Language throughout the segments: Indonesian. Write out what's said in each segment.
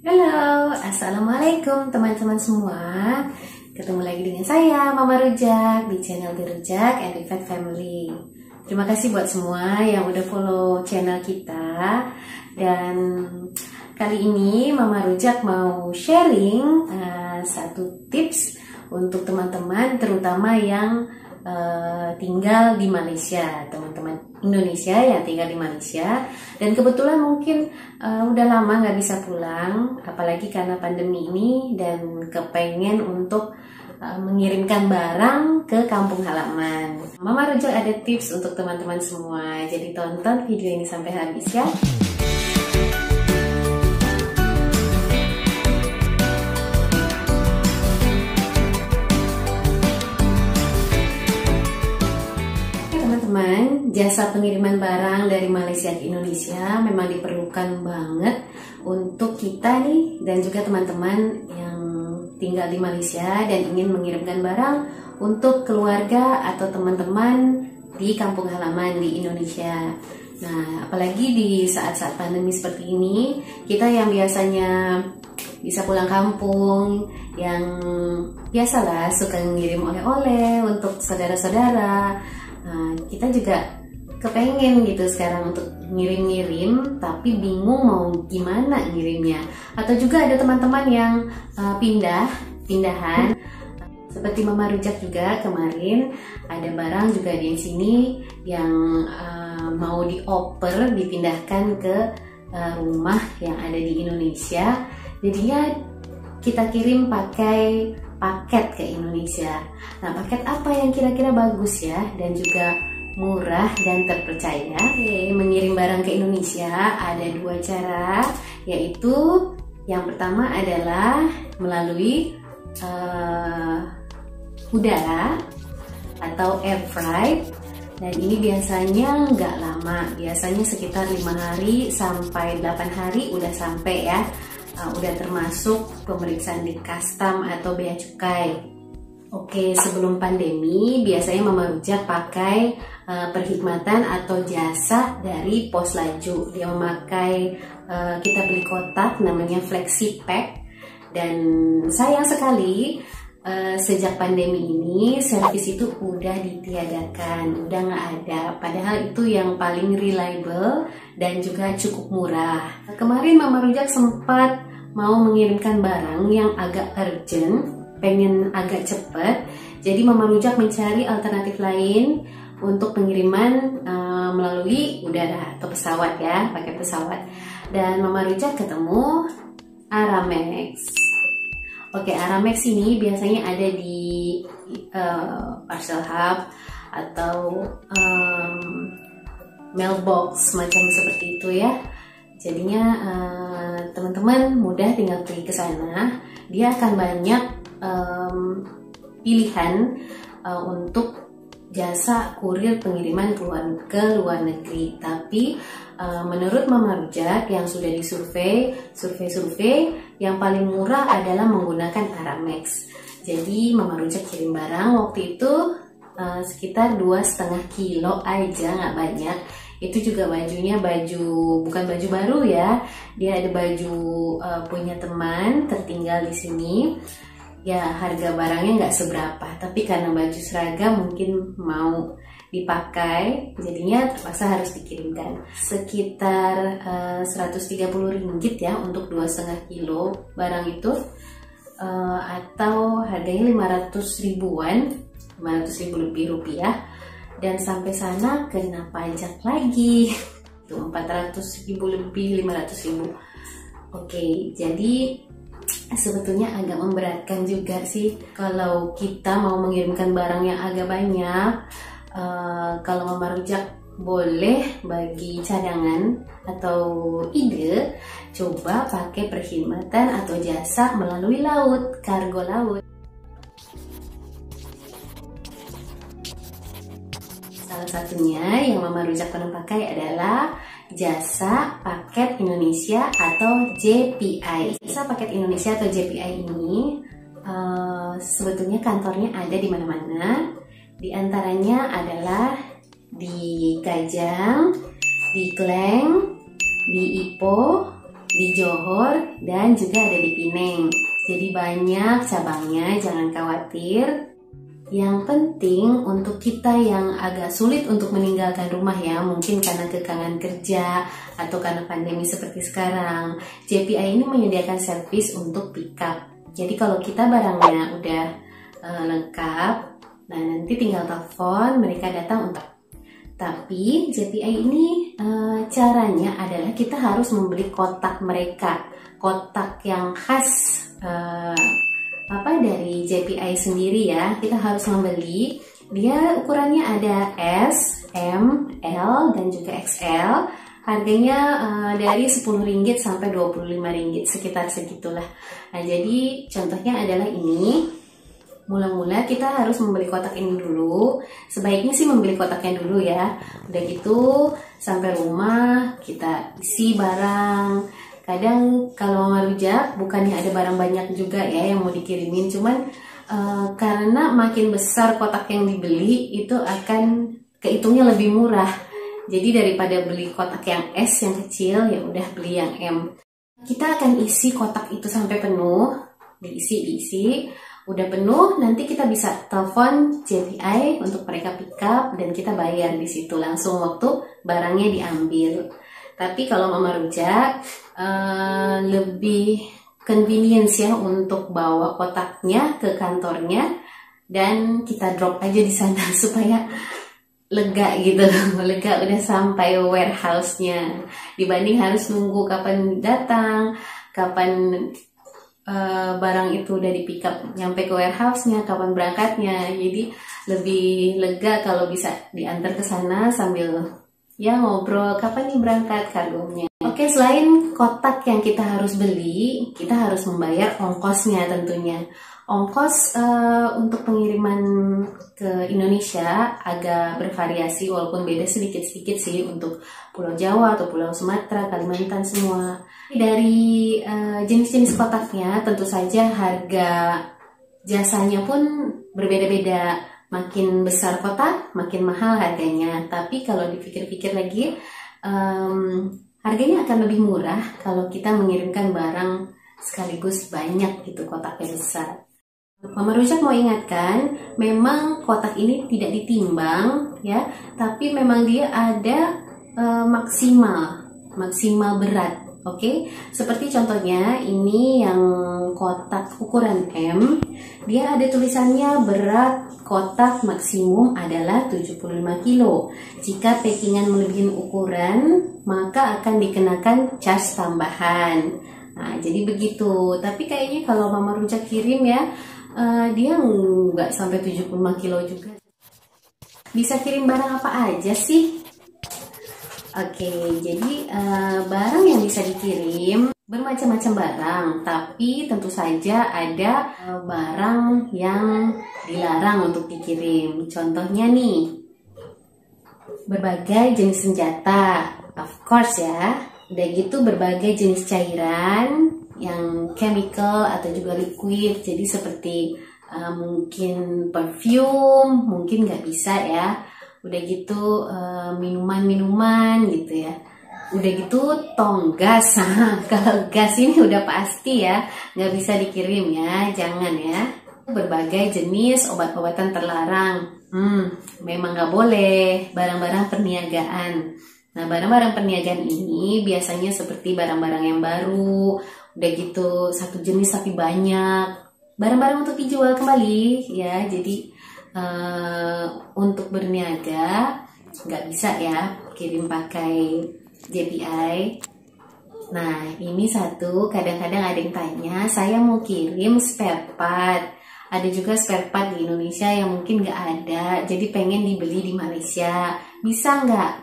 Halo, assalamualaikum teman-teman semua. Ketemu lagi dengan saya, Mama Rujak, di channel The Rujak and Rifat Family. Terima kasih buat semua yang udah follow channel kita. Dan kali ini Mama Rujak mau sharing satu tips untuk teman-teman, terutama yang tinggal di Malaysia, teman-teman Indonesia yang tinggal di Malaysia dan kebetulan mungkin udah lama nggak bisa pulang, apalagi karena pandemi ini, dan kepengen untuk mengirimkan barang ke kampung halaman. Mama Rujak ada tips untuk teman-teman semua, jadi tonton video ini sampai habis ya. Teman-teman, jasa pengiriman barang dari Malaysia ke Indonesia memang diperlukan banget untuk kita nih dan juga teman-teman yang tinggal di Malaysia dan ingin mengirimkan barang untuk keluarga atau teman-teman di kampung halaman di Indonesia. Nah, apalagi di saat-saat pandemi seperti ini, kita yang biasanya bisa pulang kampung, yang biasalah suka ngirim oleh-oleh untuk saudara-saudara. Nah, kita juga kepengen gitu sekarang untuk ngirim-ngirim, tapi bingung mau gimana ngirimnya. Atau juga ada teman-teman yang pindahan. Seperti Mama Rujak juga kemarin ada barang juga di sini yang mau dioper, dipindahkan ke rumah yang ada di Indonesia. Jadinya kita kirim pakai paket ke Indonesia. Nah, paket apa yang kira-kira bagus ya dan juga murah dan terpercaya? Mengirim barang ke Indonesia ada dua cara, yaitu yang pertama adalah melalui udara atau air freight, dan ini biasanya nggak lama, biasanya sekitar 5 hari sampai 8 hari udah sampai ya. Udah termasuk pemeriksaan di custom atau bea cukai. Oke, sebelum pandemi biasanya Mama Rujak pakai perkhidmatan atau jasa dari Pos Laju. Dia memakai kita beli kotak namanya Flexi Pack, dan sayang sekali sejak pandemi ini servis itu udah ditiadakan, udah nggak ada. Padahal itu yang paling reliable dan juga cukup murah. Kemarin Mama Rujak sempat mau mengirimkan barang yang agak urgent, pengen agak cepet. Jadi Mama Rujak mencari alternatif lain untuk pengiriman melalui udara atau pesawat ya, pakai pesawat. Dan Mama Rujak ketemu Aramex. Oke, Aramex ini biasanya ada di parcel hub atau mailbox macam seperti itu ya. Jadinya teman-teman mudah tinggal pergi ke sana. Dia akan banyak pilihan untuk jasa kurir pengiriman ke luar negeri. Tapi menurut Mama Rujak yang sudah disurvei, yang paling murah adalah menggunakan Aramex. Jadi Mama Rujak kirim barang waktu itu sekitar 2,5 kilo aja, nggak banyak. Itu juga bajunya bukan baju baru ya, dia ada baju punya teman tertinggal di sini. Ya, harga barangnya nggak seberapa, tapi karena baju seragam mungkin mau dipakai, jadinya terpaksa harus dikirimkan. Sekitar 130 ringgit ya untuk 2,5 kilo barang itu, atau harganya 500 ribuan, 500 ribu lebih rupiah. Dan sampai sana kena pajak lagi itu 400 ribu lebih, 500 ribu. Oke, jadi sebetulnya agak memberatkan juga sih kalau kita mau mengirimkan barang yang agak banyak. Kalau Mama Rujak boleh bagi cadangan atau ide, coba pakai perkhidmatan atau jasa melalui laut, kargo laut. Salah satunya yang Mama Rujak pernah pakai adalah jasa paket Indonesia atau JPI. Jasa paket Indonesia atau JPI ini sebetulnya kantornya ada di mana-mana. Di antaranya adalah di Kajang, di Kleng, di Ipoh, di Johor dan juga ada di Penang. Jadi banyak cabangnya, jangan khawatir. Yang penting untuk kita yang agak sulit untuk meninggalkan rumah ya, mungkin karena kekangan kerja atau karena pandemi seperti sekarang, JPI ini menyediakan servis untuk pick up. Jadi kalau kita barangnya udah lengkap, nah nanti tinggal telepon, mereka datang untuk. Tapi JPI ini caranya adalah kita harus membeli kotak mereka, kotak yang khas dari JPI sendiri ya. Kita harus membeli. Dia ukurannya ada S, M, L dan juga XL. Harganya dari Rp10 sampai Rp25, sekitar segitulah. Nah, jadi contohnya adalah ini. Mula-mula kita harus membeli kotak ini dulu. Sebaiknya sih membeli kotaknya dulu ya. Udah gitu sampai rumah kita isi barang. Kadang kalau Mama Rujak bukannya ada barang banyak juga ya yang mau dikirimin, cuman karena makin besar kotak yang dibeli itu akan kehitungnya lebih murah. Jadi daripada beli kotak yang S yang kecil, ya udah beli yang M. Kita akan isi kotak itu sampai penuh, diisi. Udah penuh, nanti kita bisa telepon JPI untuk mereka pick up dan kita bayar di situ langsung waktu barangnya diambil. Tapi kalau Mama Rujak lebih convenience ya untuk bawa kotaknya ke kantornya dan kita drop aja di sana supaya lega gitu, lega udah sampai warehouse-nya dibanding harus nunggu kapan datang, kapan barang itu udah di pick up nyampe ke warehouse-nya, kapan berangkatnya. Jadi lebih lega kalau bisa diantar ke sana sambil ya ngobrol kapan nih berangkat kargonya. Oke, selain kotak yang kita harus beli, kita harus membayar ongkosnya tentunya. Ongkos untuk pengiriman ke Indonesia agak bervariasi walaupun beda sedikit-sedikit sih untuk Pulau Jawa atau Pulau Sumatera, Kalimantan semua. Dari jenis-jenis kotaknya tentu saja harga jasanya pun berbeda-beda. Makin besar kotak, makin mahal harganya. Tapi kalau dipikir-pikir lagi, harganya akan lebih murah kalau kita mengirimkan barang sekaligus banyak gitu, kotaknya besar. Mama Rujak mau ingatkan, memang kotak ini tidak ditimbang ya, tapi memang dia ada maksimal berat. Oke, seperti contohnya ini yang kotak ukuran M, dia ada tulisannya berat kotak maksimum adalah 75 kilo. Jika packingan melebihi ukuran, maka akan dikenakan charge tambahan. Nah, jadi begitu. Tapi kayaknya kalau Mama Rujak kirim ya, dia nggak sampai 75 kilo juga. Bisa kirim barang apa aja sih? Oke, jadi barang yang bisa dikirim bermacam-macam barang, tapi tentu saja ada barang yang dilarang untuk dikirim. Contohnya nih, berbagai jenis senjata, of course ya. Udah gitu berbagai jenis cairan yang chemical atau juga liquid, jadi seperti mungkin perfume, mungkin nggak bisa ya. Udah gitu minuman-minuman gitu ya. Udah gitu tong gas. Kalau gas ini udah pasti ya nggak bisa dikirim ya, jangan ya. Berbagai jenis obat-obatan terlarang, memang nggak boleh. Barang-barang perniagaan. Nah, barang-barang perniagaan ini biasanya seperti barang-barang yang baru. Udah gitu satu jenis tapi banyak. Barang-barang untuk dijual kembali ya. Jadi untuk berniaga nggak bisa ya kirim pakai JPI. Nah, ini satu, kadang-kadang ada yang tanya, saya mau kirim spare part. Ada juga spare part di Indonesia yang mungkin nggak ada, jadi pengen dibeli di Malaysia. Bisa nggak?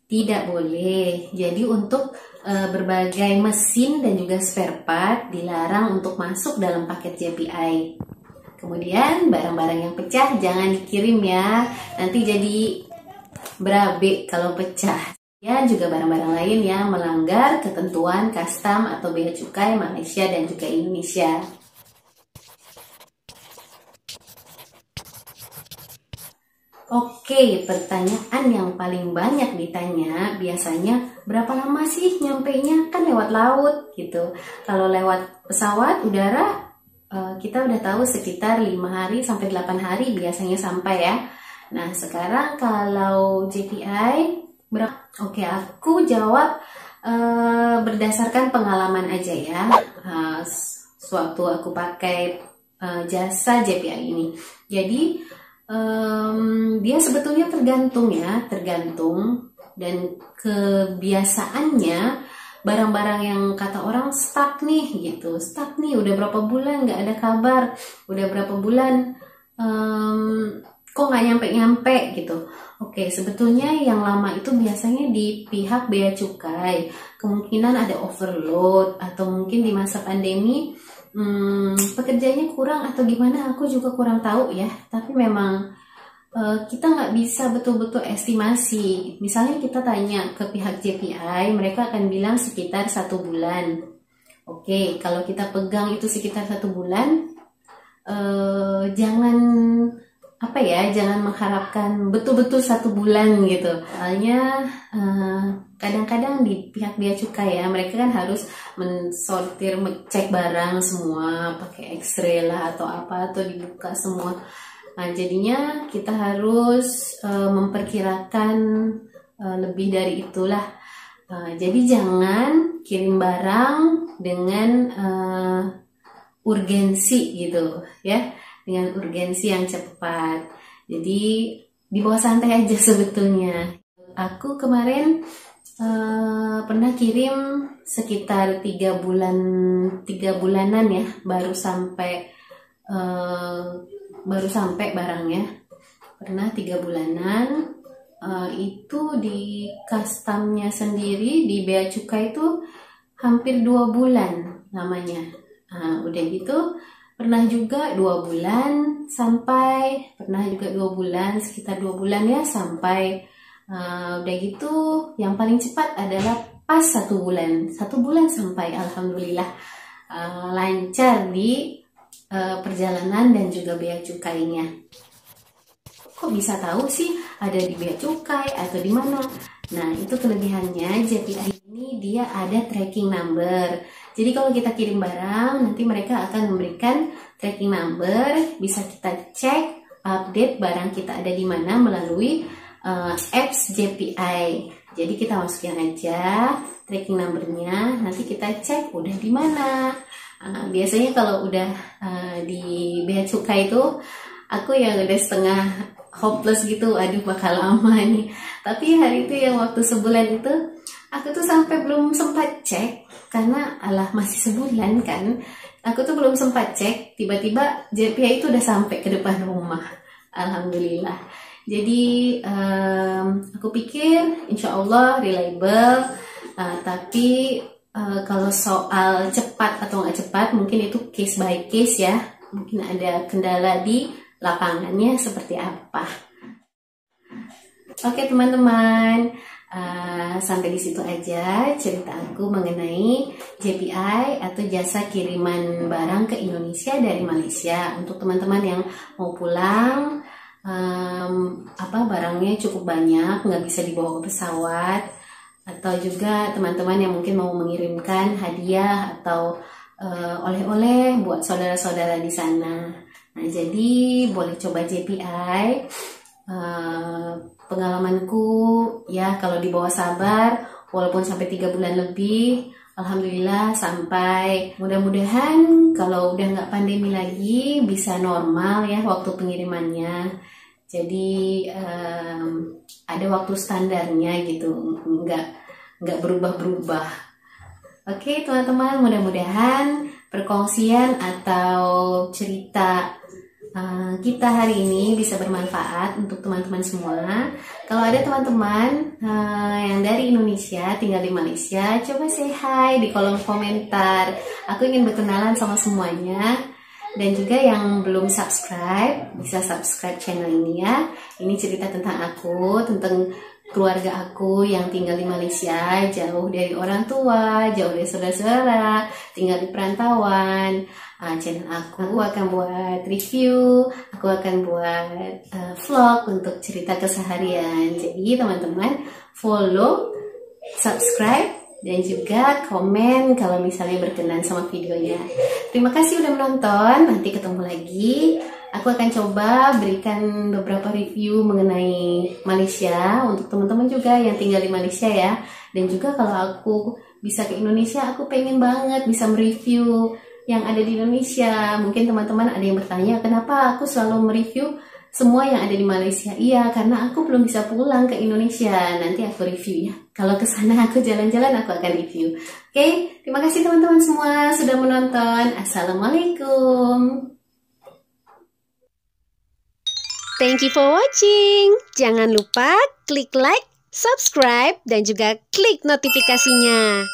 Tidak boleh. Jadi untuk berbagai mesin dan juga spare part dilarang untuk masuk dalam paket JPI. Kemudian barang-barang yang pecah jangan dikirim ya, nanti jadi berabe kalau pecah. Ya, juga barang-barang lain yang melanggar ketentuan custom atau bea cukai Malaysia dan juga Indonesia. Oke, pertanyaan yang paling banyak ditanya biasanya, berapa lama sih nyampainya? Kan lewat laut gitu. Kalau lewat pesawat udara kita udah tahu sekitar 5 hari sampai 8 hari biasanya sampai ya. Nah sekarang kalau JPI berapa? Oke, aku jawab berdasarkan pengalaman aja ya. Sewaktu aku pakai jasa JPI ini. Jadi dia sebetulnya tergantung dan kebiasaannya barang-barang yang kata orang stuck nih udah berapa bulan nggak ada kabar, udah berapa bulan kok nggak nyampe gitu. Oke, sebetulnya yang lama itu biasanya di pihak bea cukai, kemungkinan ada overload atau mungkin di masa pandemi pekerjaannya kurang atau gimana, aku juga kurang tahu ya. Tapi memang kita nggak bisa betul-betul estimasi. Misalnya kita tanya ke pihak JPI, mereka akan bilang sekitar 1 bulan. Oke, kalau kita pegang itu sekitar 1 bulan, jangan mengharapkan betul-betul 1 bulan gitu. Soalnya kadang-kadang di pihak bea cukai ya, mereka kan harus mensortir, cek barang semua, pakai X-ray lah atau apa, atau dibuka semua. Nah, jadinya kita harus memperkirakan lebih dari itulah. Jadi jangan kirim barang dengan urgensi gitu ya, dengan urgensi yang cepat. Jadi dibawa santai aja sebetulnya. Aku kemarin pernah kirim sekitar 3 bulanan ya, baru sampai barangnya. Pernah 3 bulanan. Itu di customnya sendiri di bea cukai itu hampir 2 bulan namanya. Udah gitu pernah juga 2 bulan sampai, sekitar 2 bulan ya sampai. Udah gitu yang paling cepat adalah pas 1 bulan sampai, alhamdulillah lancar di perjalanan dan juga bea cukainya. Kok bisa tahu sih ada di bea cukai atau di mana? Nah, itu kelebihannya JPI ini, dia ada tracking number. Jadi kalau kita kirim barang, nanti mereka akan memberikan tracking number, bisa kita cek update barang kita ada di mana melalui apps JPI. Jadi kita masukin aja tracking numbernya, nanti kita cek udah di mana. Biasanya kalau udah di bea cukai itu aku yang udah setengah hopeless gitu, aduh bakal lama nih. Tapi hari itu yang waktu sebulan itu aku tuh sampai belum sempat cek, karena masih sebulan kan, aku tuh belum sempat cek, tiba-tiba JPI itu udah sampai ke depan rumah, alhamdulillah. Jadi aku pikir insya Allah reliable, tapi kalau soal cepat atau nggak cepat mungkin itu case by case ya, mungkin ada kendala di lapangannya seperti apa. Oke teman-teman, sampai di situ aja cerita aku mengenai JPI atau jasa kiriman barang ke Indonesia dari Malaysia. Untuk teman-teman yang mau pulang, barangnya cukup banyak, nggak bisa dibawa ke pesawat, atau juga teman-teman yang mungkin mau mengirimkan hadiah atau oleh-oleh buat saudara-saudara di sana. Nah, jadi boleh coba JPI. Pengalamanku ya, kalau dibawa sabar, walaupun sampai 3 bulan lebih, alhamdulillah sampai. Mudah-mudahan kalau udah nggak pandemi lagi bisa normal ya waktu pengirimannya. Jadi ada waktu standarnya gitu, nggak berubah-berubah. Oke teman-teman, mudah-mudahan perkongsian atau cerita kita hari ini bisa bermanfaat untuk teman-teman semua. Kalau ada teman-teman yang dari Indonesia tinggal di Malaysia, coba say hi di kolom komentar. Aku ingin berkenalan sama semuanya. Dan juga yang belum subscribe, bisa subscribe channel ini ya. Ini cerita tentang aku, tentang keluarga aku yang tinggal di Malaysia, jauh dari orang tua, jauh dari saudara-saudara, tinggal di perantauan. Channel aku akan buat review, aku akan buat vlog untuk cerita keseharian. Jadi teman-teman follow subscribe, dan juga komen kalau misalnya berkenan sama videonya. Terima kasih udah menonton, nanti ketemu lagi. Aku akan coba berikan beberapa review mengenai Malaysia untuk teman-teman juga yang tinggal di Malaysia ya. Dan juga kalau aku bisa ke Indonesia, aku pengen banget bisa mereview yang ada di Indonesia. Mungkin teman-teman ada yang bertanya, kenapa aku selalu mereview semua yang ada di Malaysia? Iya, karena aku belum bisa pulang ke Indonesia. Nanti aku review ya. Kalau ke sana aku jalan-jalan, aku akan review. Oke, terima kasih teman-teman semua sudah menonton. Assalamualaikum. Thank you for watching. Jangan lupa klik like, subscribe, dan juga klik notifikasinya.